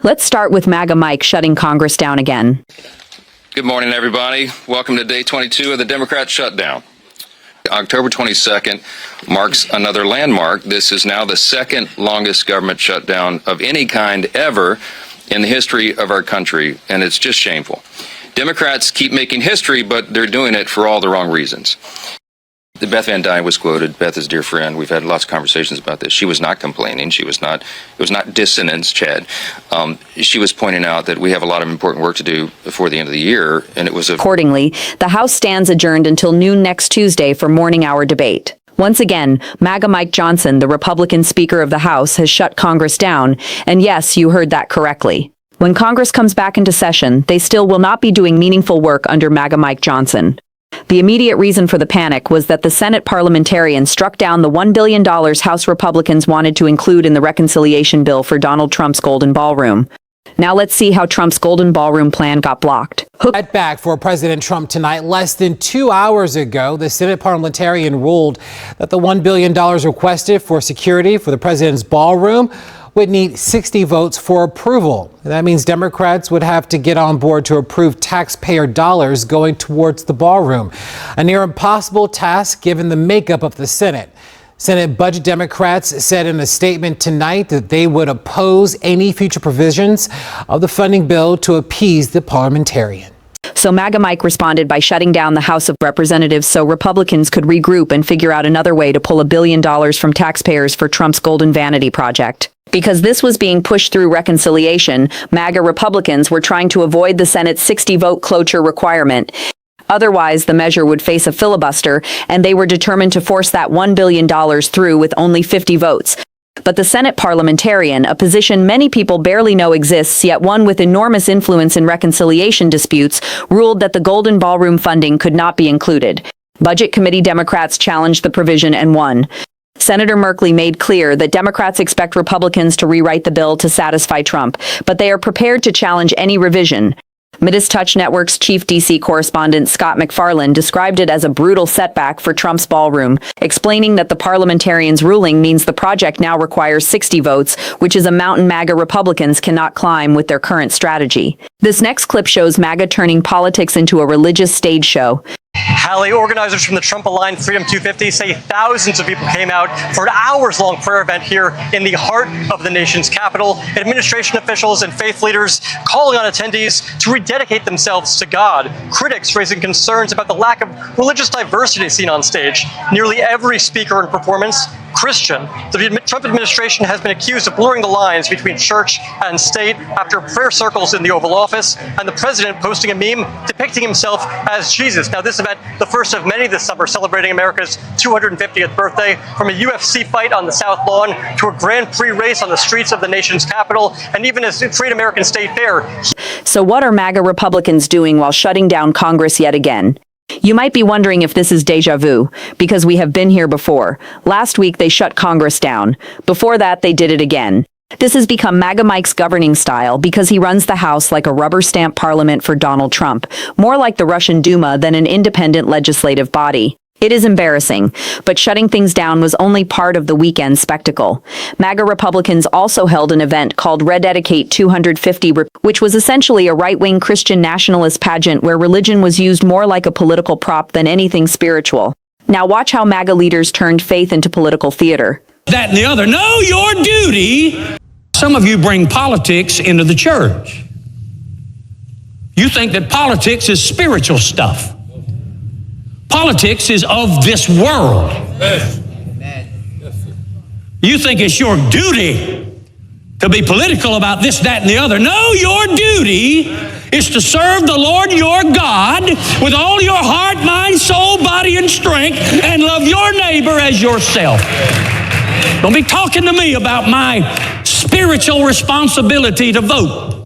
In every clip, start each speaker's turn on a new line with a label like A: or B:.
A: Let's start with MAGA Mike shutting Congress down again.
B: Good morning, everybody. Welcome to day 22 of the Democrat shutdown. October 22nd marks another landmark. This is now the second longest government shutdown of any kind ever in the history of our country, and it's just shameful. Democrats keep making history, but they're doing it for all the wrong reasons. Beth Van Dine was quoted. Beth is a dear friend. We've had lots of conversations about this. She was not complaining. It was not dissonance, Chad. She was pointing out that we have a lot of important work to do before the end of the year, and it was
A: Accordingly, the House stands adjourned until noon next Tuesday for morning hour debate. Once again, MAGA Mike Johnson, the Republican Speaker of the House, has shut Congress down, and yes, you heard that correctly. When Congress comes back into session, they still will not be doing meaningful work under MAGA Mike Johnson. The immediate reason for the panic was that the Senate parliamentarians struck down the $1 billion House Republicans wanted to include in the reconciliation bill for Donald Trump's Golden Ballroom. Now let's see how Trump's Golden Ballroom plan got blocked.
C: Setback for President Trump tonight. Less than 2 hours ago, the Senate parliamentarian ruled that the $1 billion requested for security for the president's ballroom would need 60 votes for approval. That means Democrats would have to get on board to approve taxpayer dollars going towards the ballroom. A near impossible task given the makeup of the Senate. Senate Budget Democrats said in a statement tonight that they would oppose any future provisions of the funding bill to appease the parliamentarian.
A: So MAGA Mike responded by shutting down the House of Representatives so Republicans could regroup and figure out another way to pull $1 billion from taxpayers for Trump's Golden Vanity Project. Because this was being pushed through reconciliation, MAGA Republicans were trying to avoid the Senate's 60-vote cloture requirement. Otherwise, the measure would face a filibuster, and they were determined to force that $1 billion through with only 50 votes. But the Senate parliamentarian, a position many people barely know exists, yet one with enormous influence in reconciliation disputes, ruled that the Golden Ballroom funding could not be included. Budget Committee Democrats challenged the provision and won. Senator Merkley made clear that Democrats expect Republicans to rewrite the bill to satisfy Trump, but they are prepared to challenge any revision. Midas Touch Network's chief D.C. correspondent Scott McFarland described it as a brutal setback for Trump's ballroom, explaining that the parliamentarians' ruling means the project now requires 60 votes, which is a mountain MAGA Republicans cannot climb with their current strategy. This next clip shows MAGA turning politics into a religious stage show.
D: Hallie, organizers from the Trump-aligned Freedom 250 say thousands of people came out for an hours-long prayer event here in the heart of the nation's capital. Administration officials and faith leaders calling on attendees to rededicate themselves to God. Critics raising concerns about the lack of religious diversity seen on stage. Nearly every speaker and performance Christian. The Trump administration has been accused of blurring the lines between church and state after prayer circles in the Oval Office and the president posting a meme depicting himself as Jesus. Now, this event, the first of many this summer, celebrating America's 250th birthday, from a UFC fight on the South Lawn to a Grand Prix race on the streets of the nation's capital, and even a Great American State Fair.
A: So what are MAGA Republicans doing while shutting down Congress yet again? You might be wondering if this is deja vu, because we have been here before. Last week, they shut Congress down. Before that, they did it again. This has become MAGA Mike's governing style because he runs the House like a rubber stamp parliament for Donald Trump, more like the Russian Duma than an independent legislative body. It is embarrassing, but shutting things down was only part of the weekend spectacle. MAGA Republicans also held an event called Rededicate 250, which was essentially a right-wing Christian nationalist pageant where religion was used more like a political prop than anything spiritual. Now watch how MAGA leaders turned faith into political theater.
E: That and the other. Know your duty. Some of you bring politics into the church. You think that politics is spiritual stuff. Politics is of this world. You think it's your duty to be political about this, that, and the other. No, your duty is to serve the Lord your God with all your heart, mind, soul, body, and strength, and love your neighbor as yourself. Don't be talking to me about my spiritual responsibility to vote.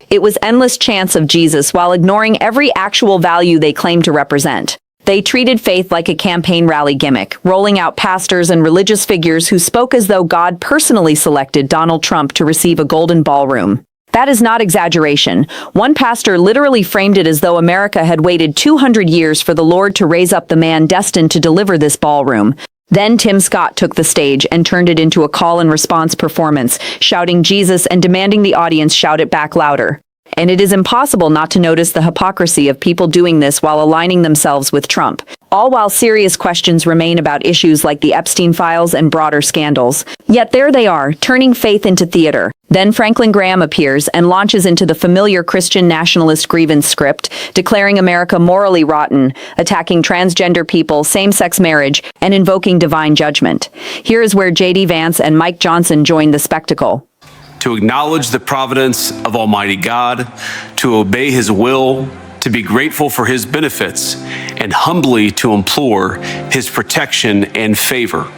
A: It was endless chants of Jesus while ignoring every actual value they claim to represent. They treated faith like a campaign rally gimmick, rolling out pastors and religious figures who spoke as though God personally selected Donald Trump to receive a golden ballroom. That is not exaggeration. One pastor literally framed it as though America had waited 200 years for the Lord to raise up the man destined to deliver this ballroom. Then Tim Scott took the stage and turned it into a call and response performance, shouting Jesus and demanding the audience shout it back louder. And it is impossible not to notice the hypocrisy of people doing this while aligning themselves with Trump, all while serious questions remain about issues like the Epstein files and broader scandals. Yet there they are, turning faith into theater. Then Franklin Graham appears and launches into the familiar Christian nationalist grievance script, declaring America morally rotten, attacking transgender people, same-sex marriage, and invoking divine judgment. Here is where J.D. Vance and Mike Johnson join the spectacle.
F: To acknowledge the providence of Almighty God, to obey His will, to be grateful for His benefits, and humbly to implore His protection and favor.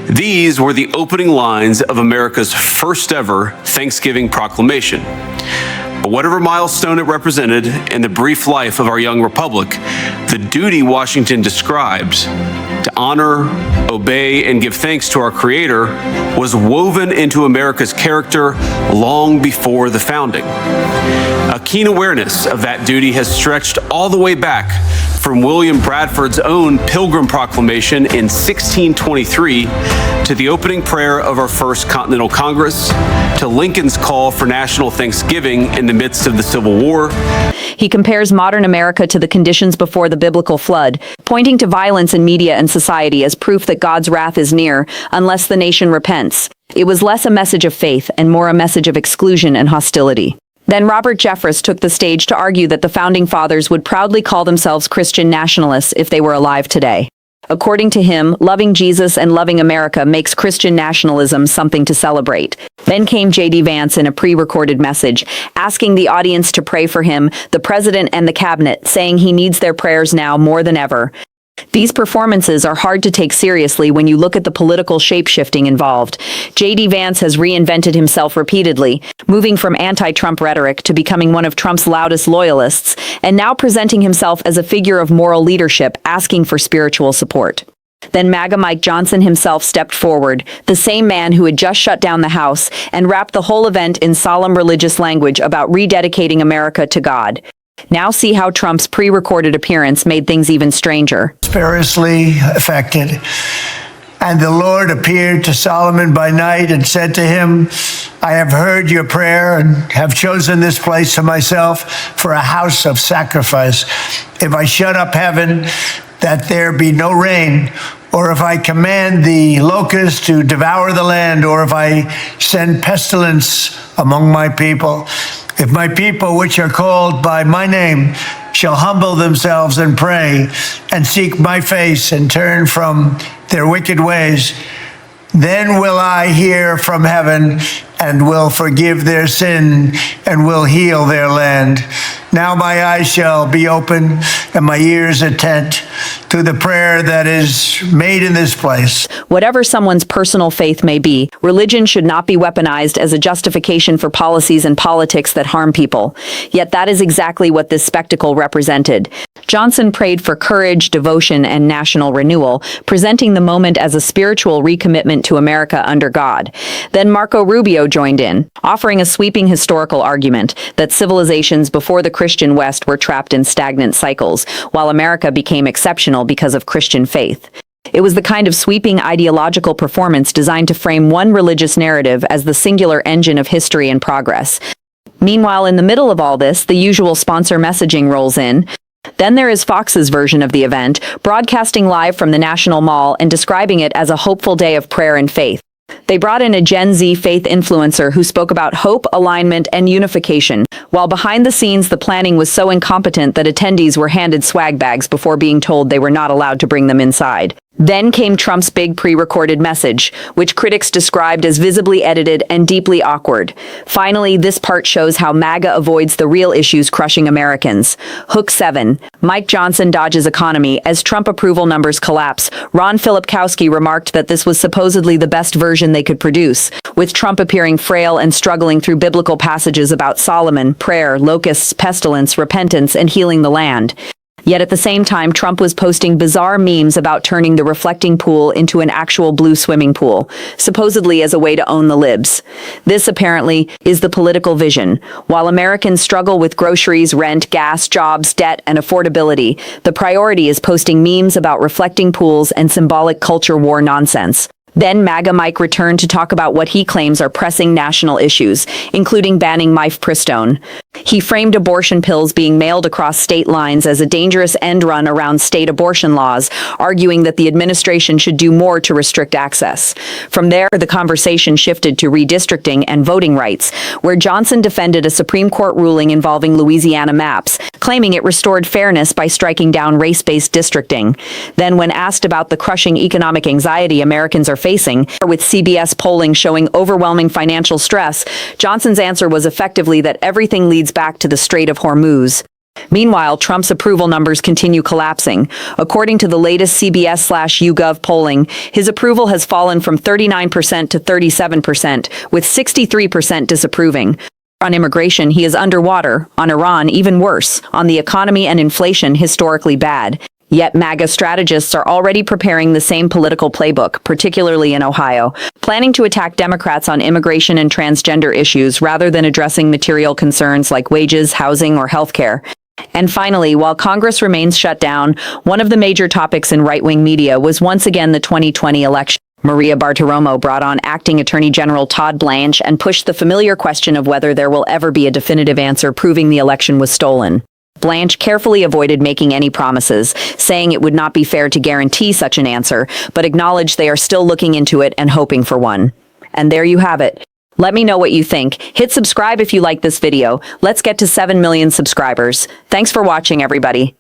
F: These were the opening lines of America's first ever Thanksgiving proclamation. But whatever milestone it represented in the brief life of our young republic, the duty Washington described to honor, obey, and give thanks to our Creator was woven into America's character long before the founding. A keen awareness of that duty has stretched all the way back from William Bradford's own Pilgrim Proclamation in 1623 to the opening prayer of our First Continental Congress, to Lincoln's call for national Thanksgiving in the midst of the Civil War.
A: He compares modern America to the conditions before the biblical flood, pointing to violence in media and society as proof that God's wrath is near unless the nation repents. It was less a message of faith and more a message of exclusion and hostility. Then Robert Jeffress took the stage to argue that the Founding Fathers would proudly call themselves Christian nationalists if they were alive today. According to him, loving Jesus and loving America makes Christian nationalism something to celebrate. Then came J.D. Vance in a pre-recorded message, asking the audience to pray for him, the president and the cabinet, saying he needs their prayers now more than ever. These performances are hard to take seriously when you look at the political shape-shifting involved. J.D. Vance has reinvented himself repeatedly, moving from anti-Trump rhetoric to becoming one of Trump's loudest loyalists, and now presenting himself as a figure of moral leadership, asking for spiritual support. Then MAGA Mike Johnson himself stepped forward, the same man who had just shut down the House, and wrapped the whole event in solemn religious language about rededicating America to God. Now see how Trump's pre-recorded appearance made things even stranger.
G: Spiritually affected. And the Lord appeared to Solomon by night and said to him, I have heard your prayer and have chosen this place for myself for a house of sacrifice. If I shut up heaven, that there be no rain, or if I command the locusts to devour the land, or if I send pestilence among my people, if my people, which are called by my name, shall humble themselves and pray and seek my face and turn from their wicked ways, then will I hear from heaven and will forgive their sin and will heal their land. Now my eyes shall be open and my ears attent to the prayer that is made in this place.
A: Whatever someone's personal faith may be, religion should not be weaponized as a justification for policies and politics that harm people. Yet that is exactly what this spectacle represented. Johnson prayed for courage, devotion, and national renewal, presenting the moment as a spiritual recommitment to America under God. Then Marco Rubio joined in, offering a sweeping historical argument that civilizations before the Christian West were trapped in stagnant cycles, while America became exceptional because of Christian faith. It was the kind of sweeping ideological performance designed to frame one religious narrative as the singular engine of history and progress. Meanwhile, in the middle of all this, the usual sponsor messaging rolls in. Then there is Fox's version of the event, broadcasting live from the National Mall and describing it as a hopeful day of prayer and faith. They brought in a Gen Z faith influencer who spoke about hope, alignment, and unification, while behind the scenes the planning was so incompetent that attendees were handed swag bags before being told they were not allowed to bring them inside. Then came Trump's big pre-recorded message, which critics described as visibly edited and deeply awkward. Finally, this part shows how MAGA avoids the real issues crushing Americans. Hook 7. Mike Johnson dodges economy as Trump approval numbers collapse. Ron Filipkowski remarked that this was supposedly the best version they could produce, with Trump appearing frail and struggling through biblical passages about Solomon, prayer, locusts, pestilence, repentance, and healing the land. Yet at the same time, Trump was posting bizarre memes about turning the reflecting pool into an actual blue swimming pool, supposedly as a way to own the libs. This apparently is the political vision. While Americans struggle with groceries, rent, gas, jobs, debt, and affordability, the priority is posting memes about reflecting pools and symbolic culture war nonsense. Then MAGA Mike returned to talk about what he claims are pressing national issues, including banning mifepristone. He framed abortion pills being mailed across state lines as a dangerous end run around state abortion laws, arguing that the administration should do more to restrict access. From there, the conversation shifted to redistricting and voting rights, where Johnson defended a Supreme Court ruling involving Louisiana maps, claiming it restored fairness by striking down race-based districting. Then, when asked about the crushing economic anxiety Americans are facing, with CBS polling showing overwhelming financial stress, Johnson's answer was effectively that everything leads back to the Strait of Hormuz. Meanwhile, Trump's approval numbers continue collapsing. According to the latest CBS/YouGov polling, his approval has fallen from 39% to 37%, with 63% disapproving. On immigration, he is underwater. On Iran, even worse. On the economy and inflation, historically bad. Yet MAGA strategists are already preparing the same political playbook, particularly in Ohio, planning to attack Democrats on immigration and transgender issues rather than addressing material concerns like wages, housing, or healthcare. And finally, while Congress remains shut down, one of the major topics in right-wing media was once again the 2020 election. Maria Bartiromo brought on Acting Attorney General Todd Blanche and pushed the familiar question of whether there will ever be a definitive answer proving the election was stolen. Blanche carefully avoided making any promises, saying it would not be fair to guarantee such an answer, but acknowledged they are still looking into it and hoping for one. And there you have it. Let me know what you think. Hit subscribe if you like this video. Let's get to 7 million subscribers. Thanks for watching, everybody.